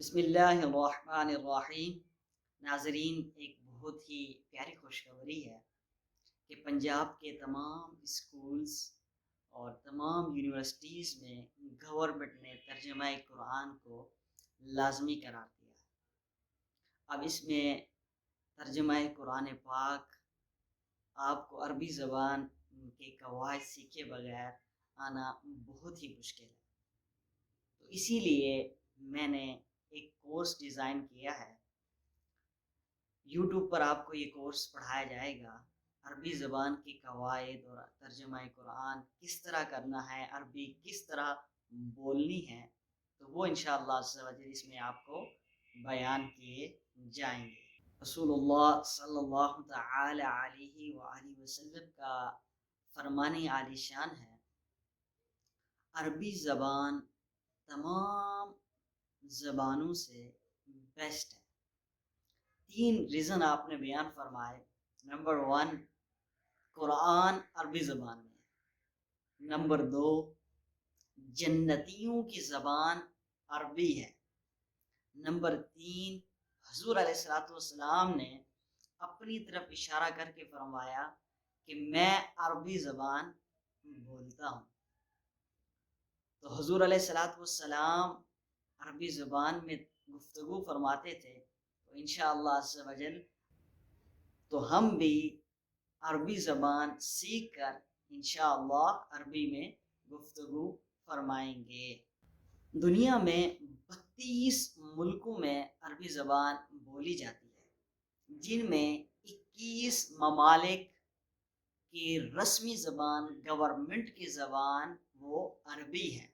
بسم اللہ الرحمن الرحیم۔ ناظرین، ایک بہت ہی پیاری خوشخبری ہے کہ پنجاب کے تمام اسکولز اور تمام یونیورسٹیز میں گورنمنٹ نے ترجمہ قرآن کو لازمی قرار دیا ہے۔ اب اس میں ترجمہ قرآن پاک آپ کو عربی زبان کے قواعد سیکھے بغیر آنا بہت ہی مشکل ہے، تو اسی لیے میں نے ایک کورس ڈیزائن کیا ہے۔ یوٹیوب پر آپ کو یہ کورس پڑھایا جائے گا، عربی زبان کی قواعد اور ترجمہ قرآن کس طرح کرنا ہے، عربی کس طرح بولنی ہے، تو وہ انشاءاللہ عز و جل اس میں آپ کو بیان کیے جائیں گے۔ رسول اللہ صلی اللہ تعالی علیہ وآلہ وسلم کا فرمان عالی شان ہے، عربی زبان تمام زبانوں سے بیسٹ ہے۔ 3 ریزن آپ نے بیان فرمائے۔ نمبر 1، قرآن عربی زبان میں ہے۔ نمبر 2، جنتیوں کی زبان عربی ہے۔ نمبر 3، حضور علیہ السلام نے اپنی طرف اشارہ کر کے فرمایا کہ میں عربی زبان بولتا ہوں۔ تو حضور علیہ السلام عربی زبان میں گفتگو فرماتے تھے، تو انشاءاللہ عز و جل تو ہم بھی عربی زبان سیکھ کر انشاءاللہ عربی میں گفتگو فرمائیں گے۔ دنیا میں 32 ملکوں میں عربی زبان بولی جاتی ہے، جن میں 21 ممالک کی رسمی زبان، گورنمنٹ کی زبان وہ عربی ہے۔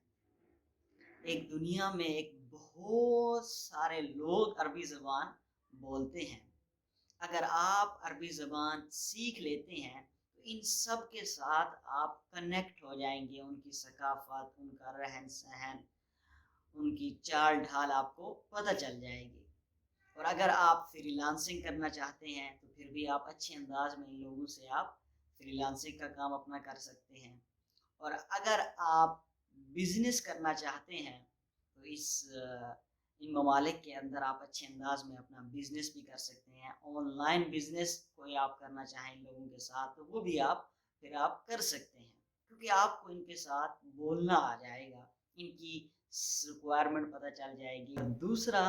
ایک دنیا میں بہت سارے لوگ عربی زبان بولتے ہیں۔ اگر آپ عربی زبان سیکھ لیتے ہیں تو ان سب کے ساتھ آپ کنیکٹ ہو جائیں گے، ان کی ثقافت، ان کا رہن سہن، ان کی چال ڈھال آپ کو پتہ چل جائے گی۔ اور اگر آپ فری لانسنگ کرنا چاہتے ہیں تو پھر بھی آپ اچھے انداز میں ان لوگوں سے آپ فری لانسنگ کا کام اپنا کر سکتے ہیں۔ اور اگر آپ بزنس کرنا چاہتے ہیں تو ان ممالک کے اندر آپ اچھے انداز میں اپنا بزنس بھی کر سکتے ہیں۔ آن لائن بزنس کوئی آپ کرنا چاہیں ان لوگوں کے ساتھ تو وہ بھی پھر آپ کر سکتے ہیں، کیونکہ آپ کو ان کے ساتھ بولنا آ جائے گا، ان کی ریکوائرمنٹ پتہ چل جائے گی۔ دوسرا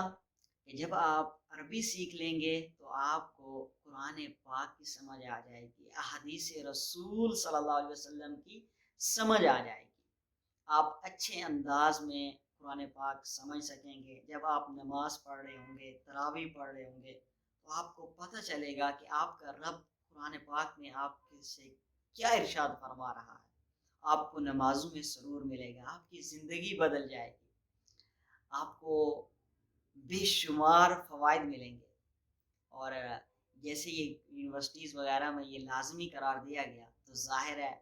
کہ جب آپ عربی سیکھ لیں گے تو آپ کو قرآن پاک کی سمجھ آ جائے گی، احادیث رسول صلی اللہ علیہ وسلم کی سمجھ آ جائے گی، آپ اچھے انداز میں قرآن پاک سمجھ سکیں گے۔ جب آپ نماز پڑھ رہے ہوں گے، تراویح پڑھ رہے ہوں گے، تو آپ کو پتہ چلے گا کہ آپ کا رب قرآن پاک میں آپ سے کیا ارشاد فرما رہا ہے۔ آپ کو نمازوں میں سرور ملے گا، آپ کی زندگی بدل جائے گی، آپ کو بے شمار فوائد ملیں گے۔ اور جیسے یہ یونیورسٹیز وغیرہ میں یہ لازمی قرار دیا گیا تو ظاہر ہے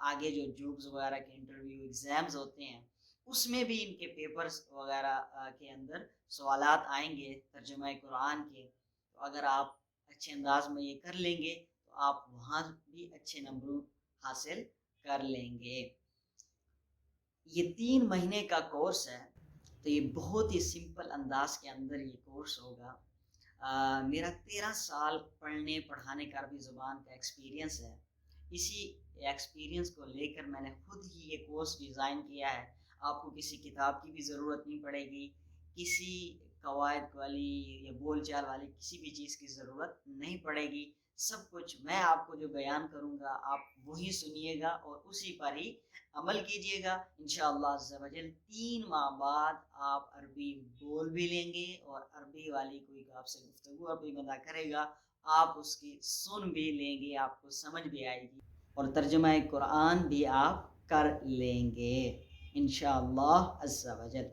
آگے جو جابس وغیرہ کے انٹرویو ایگزامز ہوتے ہیں اس میں بھی ان کے پیپرز وغیرہ کے اندر سوالات آئیں گے ترجمہ قرآن کے، تو اگر آپ اچھے انداز میں یہ کر لیں گے تو آپ وہاں بھی اچھے نمبر حاصل کر لیں گے۔ یہ 3 مہینے کا کورس ہے، تو یہ بہت ہی سمپل انداز کے اندر یہ کورس ہوگا۔ میرا 13 سال پڑھنے پڑھانے کا عربی زبان کا ایکسپیرینس ہے۔ اسی ایکسپیرینس کو لے کر میں نے خود ہی یہ کورس ڈیزائن کیا ہے۔ آپ کو کسی کتاب کی بھی ضرورت نہیں پڑے گی، کسی قواعد والی یا بول چال والی کسی بھی چیز کی ضرورت نہیں پڑے گی۔ سب کچھ میں آپ کو جو بیان کروں گا آپ وہی سنیے گا اور اسی پر ہی عمل کیجیے گا۔ انشاءاللہ عز و جل 3 ماہ بعد آپ عربی بول بھی لیں گے، اور عربی والی کوئی آپ سے گفتگو عربی بندہ کرے گا آپ اس کی سن بھی لیں گے، آپ کو سمجھ بھی آئے گی، اور ترجمہ قرآن بھی آپ کر لیں گے انشاءاللہ عز و جل۔